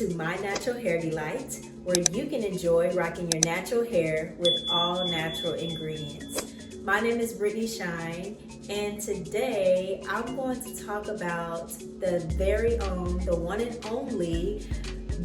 to My Natural Hair Delight, where you can enjoy rocking your natural hair with all natural ingredients. My name is Brittany Shine, and today I'm going to talk about the very own, the one and only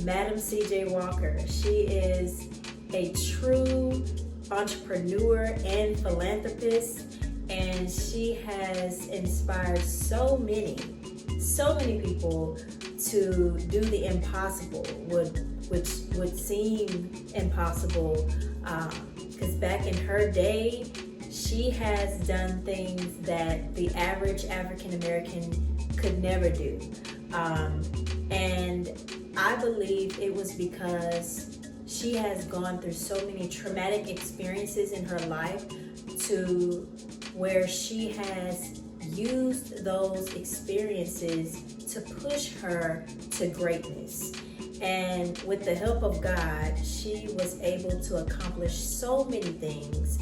Madam C.J. Walker. She is a true entrepreneur and philanthropist, and she has inspired so many people to do the impossible, which would seem impossible, because back in her day, she has done things that the average African American could never do. And I believe it was because she has gone through so many traumatic experiences in her life to where she has used those experiences to push her to greatness. And with the help of God, she was able to accomplish so many things,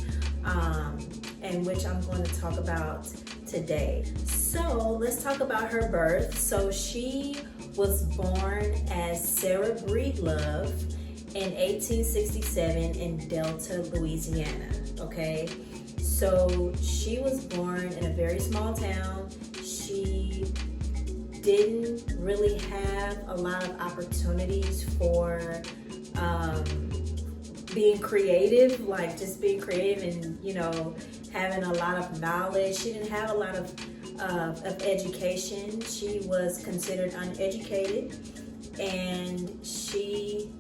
and which I'm going to talk about today. So let's talk about her birth. So she was born as Sarah Breedlove in 1867 in Delta, Louisiana, okay? So she was born in a very small town. She didn't really have a lot of opportunities for being creative, like just being creative and, you know, having a lot of knowledge. She didn't have a lot of education. She was considered uneducated, and she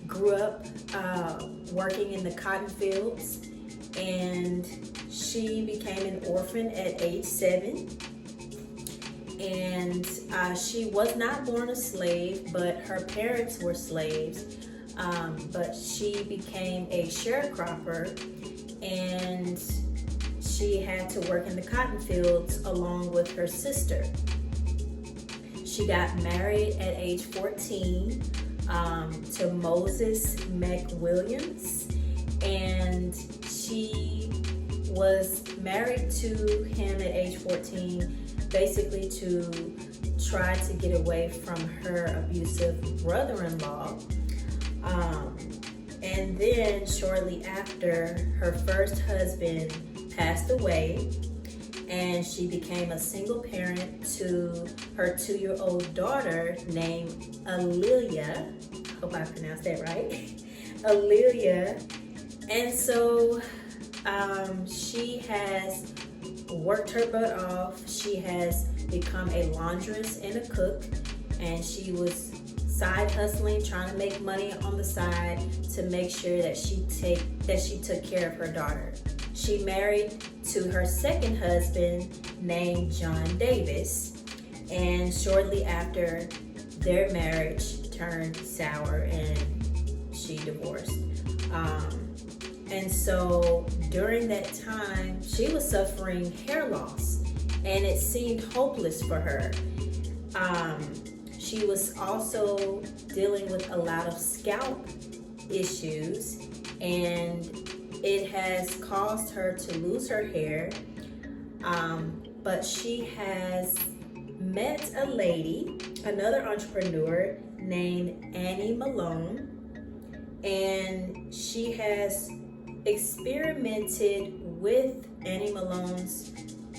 grew up working in the cotton fields, and she became an orphan at age 7. And she was not born a slave, but her parents were slaves. But she became a sharecropper, and she had to work in the cotton fields along with her sister. She got married at age 14 to Moses McWilliams, and she was married to him at age 14 basically to try to get away from her abusive brother-in-law. And then shortly after, her first husband passed away, and she became a single parent to her 2-year-old daughter named Alelia. Hope I pronounced that right. Alelia. And so she has worked her butt off. She has become a laundress and a cook, and she was side hustling, trying to make money on the side to make sure that she took care of her daughter. She married to her second husband named John Davis, and shortly after, their marriage turned sour and she divorced. And so during that time, she was suffering hair loss, and it seemed hopeless for her. She was also dealing with a lot of scalp issues, and it has caused her to lose her hair. But she has met a lady, another entrepreneur named Annie Malone, and she has experimented with Annie Malone's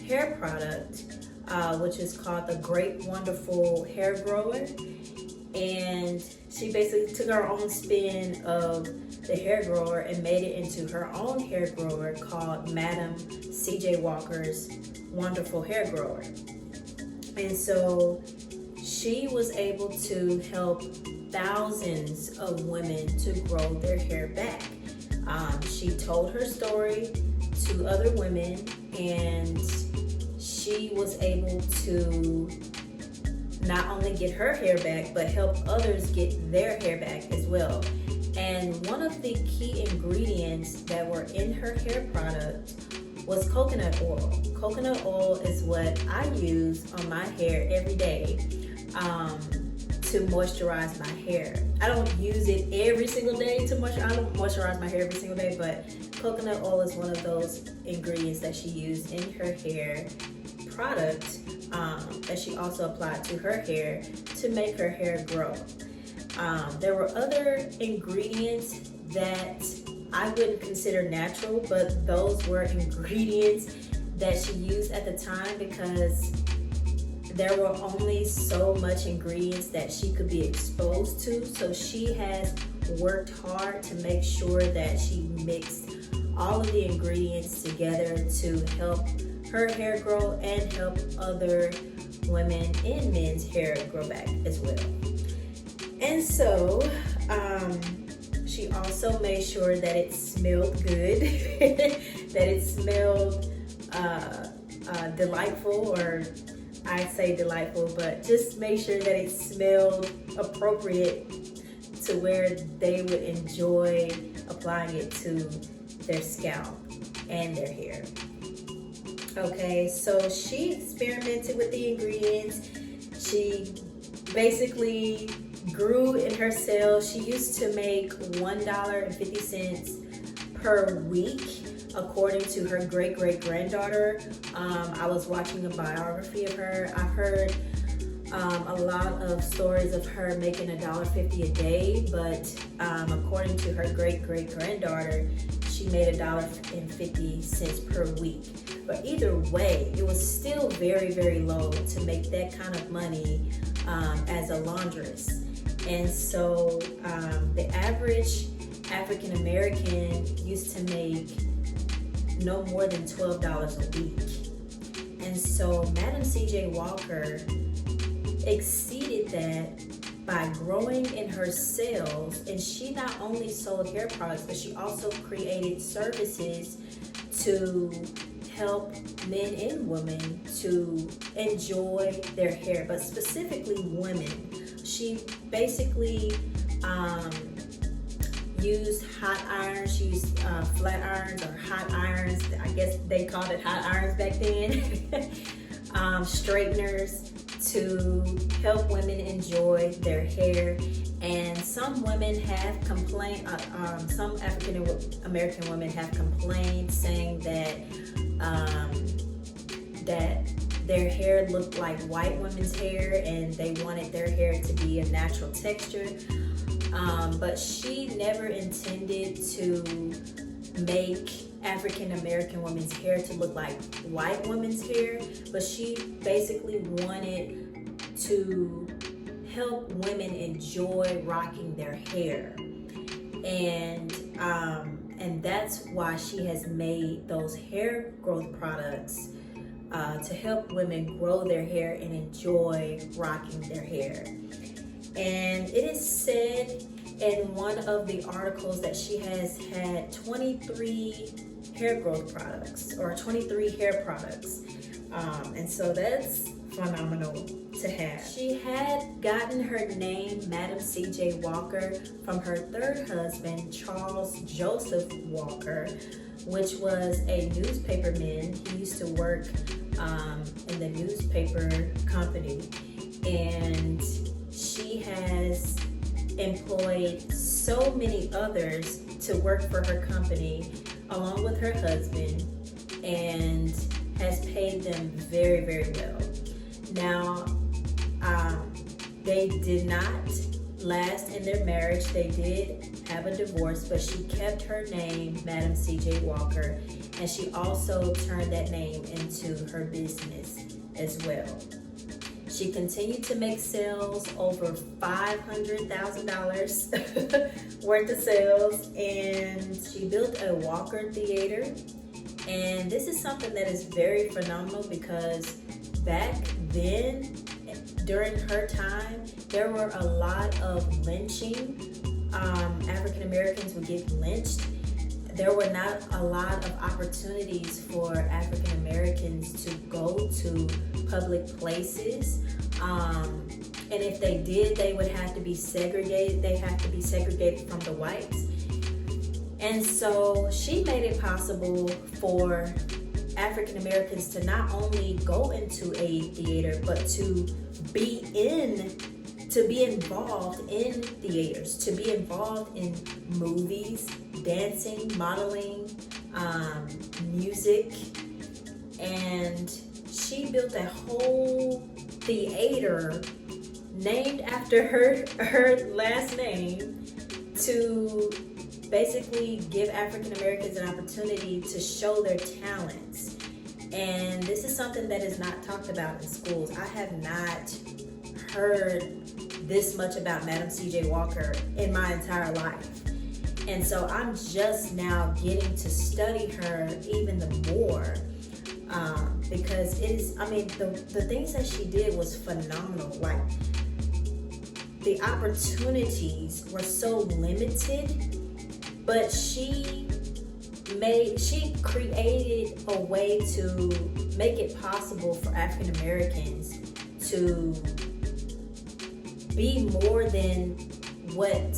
hair product, which is called the Great Wonderful Hair Grower. And she basically took her own spin of the hair grower and made it into her own hair grower called Madam C.J. Walker's Wonderful Hair Grower. And so she was able to help thousands of women to grow their hair back. She told her story to other women, and she was able to not only get her hair back, but help others get their hair back as well. And one of the key ingredients that were in her hair product was coconut oil. Coconut oil is what I use on my hair every day to moisturize my hair. I don't use it every single day to moisturize. I don't moisturize my hair every single day, but coconut oil is one of those ingredients that she used in her hair product that she also applied to her hair to make her hair grow. There were other ingredients that I wouldn't consider natural, but those were ingredients that she used at the time because there were only so much ingredients that she could be exposed to. So she has worked hard to make sure that she mixed all of the ingredients together to help her hair grow and help other women and men's hair grow back as well. And so she also made sure that it smelled good, that it smelled delightful, or I say delightful, but just make sure that it smelled appropriate to where they would enjoy applying it to their scalp and their hair. Okay, so she experimented with the ingredients. She basically grew in her sales. She used to make $1.50 per week, according to her great-great-granddaughter. I was watching a biography of her. I've heard a lot of stories of her making $1.50 a day, but according to her great-great-granddaughter, she made $1.50 per week. But either way, it was still very, very low to make that kind of money as a laundress. And so the average African American used to make no more than $12 a week. And so Madam C.J. Walker exceeded that by growing in her sales. And she not only sold hair products, but she also created services to help men and women to enjoy their hair, but specifically women. She basically used hot irons. She used flat irons or hot irons. I guess they called it hot irons back then. Straighteners to help women enjoy their hair. And some women have complained, some African American women have complained, saying that that their hair looked like white women's hair and they wanted their hair to be a natural texture. But she never intended to make African American women's hair to look like white women's hair, but she basically wanted to help women enjoy rocking their hair. And that's why she has made those hair growth products to help women grow their hair and enjoy rocking their hair. And it is said in one of the articles that she has had 23 hair growth products, or 23 hair products. And so that's phenomenal to have. She had gotten her name Madam C.J. Walker from her third husband, Charles Joseph Walker, which was a newspaperman. He used to work in the newspaper company, and she has employed so many others to work for her company along with her husband, and has paid them very, very well. Now, they did not last in their marriage. They did have a divorce, but she kept her name, Madam C.J. Walker, and she also turned that name into her business as well. She continued to make sales over $500,000 worth of sales, and she built a Walker Theater. And this is something that is very phenomenal because back then, during her time, there were a lot of lynching. African Americans would get lynched. There were not a lot of opportunities for African Americans to go to public places. And if they did, they would have to be segregated. They have to be segregated from the whites. And so she made it possible for African Americans to not only go into a theater, but to be involved in theaters, to be involved in movies, dancing, modeling, music. And she built a whole theater named after her last name to basically give African Americans an opportunity to show their talents. And this is something that is not talked about in schools. I have not heard this much about Madam C.J. Walker in my entire life. And so I'm just now getting to study her even the more, because it is, I mean, the things that she did was phenomenal. Like, the opportunities were so limited, but she created a way to make it possible for African Americans to be more than what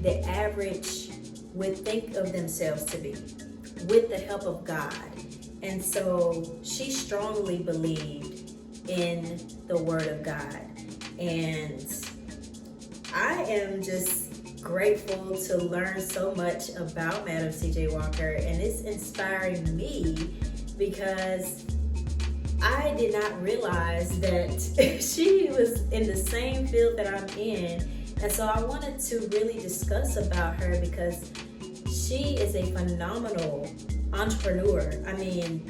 the average would think of themselves to be, with the help of God. And so she strongly believed in the Word of God. And I am just grateful to learn so much about Madam C.J. Walker, and it's inspiring me because I did not realize that she was in the same field that I'm in. And so I wanted to really discuss about her because she is a phenomenal entrepreneur. I mean,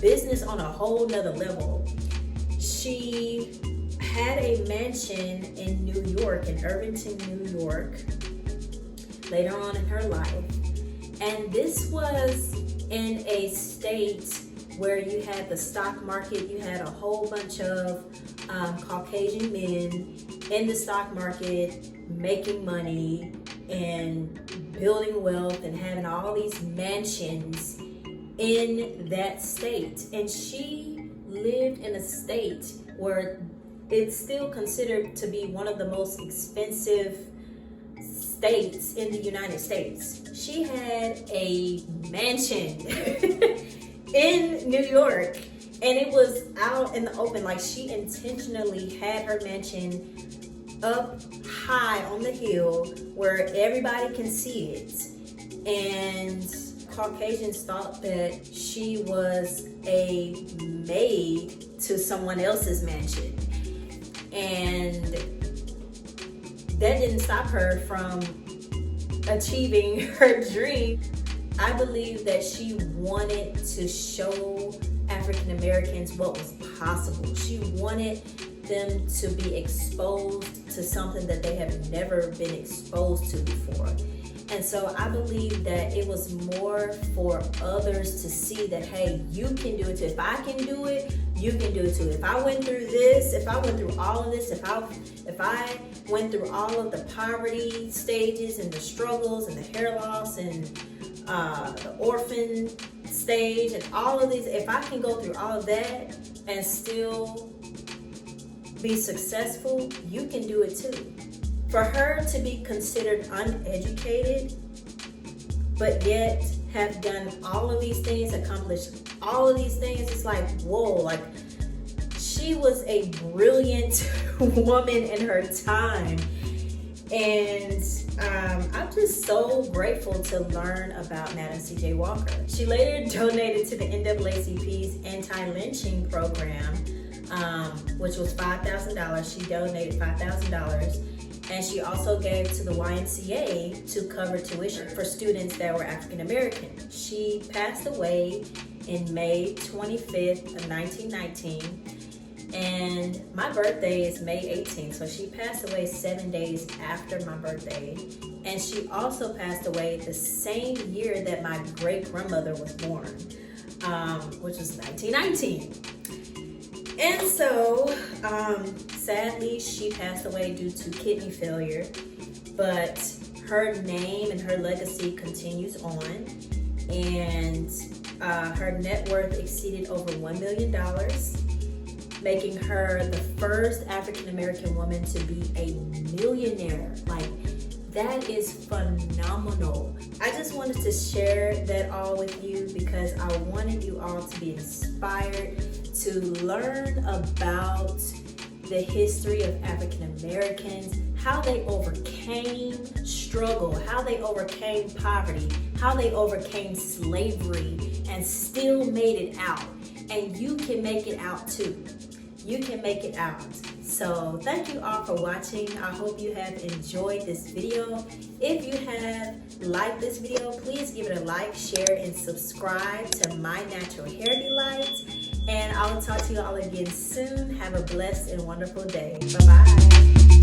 business on a whole nother level. She had a mansion in New York, in Irvington, New York, later on in her life. And this was in a state where you had the stock market, you had a whole bunch of Caucasian men in the stock market making money and building wealth and having all these mansions in that state. And she lived in a state where it's still considered to be one of the most expensive states in the United States. She had a mansion in New York, and it was out in the open. Like, she intentionally had her mansion up high on the hill where everybody can see it. And Caucasians thought that she was a maid to someone else's mansion. And that didn't stop her from achieving her dream. I believe that she wanted to show African Americans what was possible. She wanted them to be exposed to something that they have never been exposed to before. And so I believe that it was more for others to see that, hey, you can do it too. If I can do it, you can do it too. If I went through this, if I went through all of this, if I went through all of the poverty stages and the struggles and the hair loss and the orphan stage and all of these, if I can go through all of that and still be successful, you can do it too. For her to be considered uneducated, but yet have done all of these things, accomplished all of these things, it's like, whoa, like, she was a brilliant woman in her time. And I'm just so grateful to learn about Madam C.J. Walker. She later donated to the NAACP's anti-lynching program, which was $5,000. She donated $5,000. And she also gave to the YMCA to cover tuition for students that were African American. She passed away in May 25th of 1919. And my birthday is May 18th, so she passed away 7 days after my birthday. And she also passed away the same year that my great-grandmother was born, which was 1919. And so, sadly, she passed away due to kidney failure, but her name and her legacy continues on, and her net worth exceeded over $1 million, making her the first African-American woman to be a millionaire. Like, that is phenomenal. I just wanted to share that all with you because I wanted you all to be inspired to learn about the history of African Americans, how they overcame struggle, how they overcame poverty, how they overcame slavery and still made it out. And you can make it out too. You can make it out. So thank you all for watching. I hope you have enjoyed this video. If you have liked this video, please give it a like, share, and subscribe to My Natural Hair Delights. And I'll talk to you all again soon. Have a blessed and wonderful day. Bye-bye.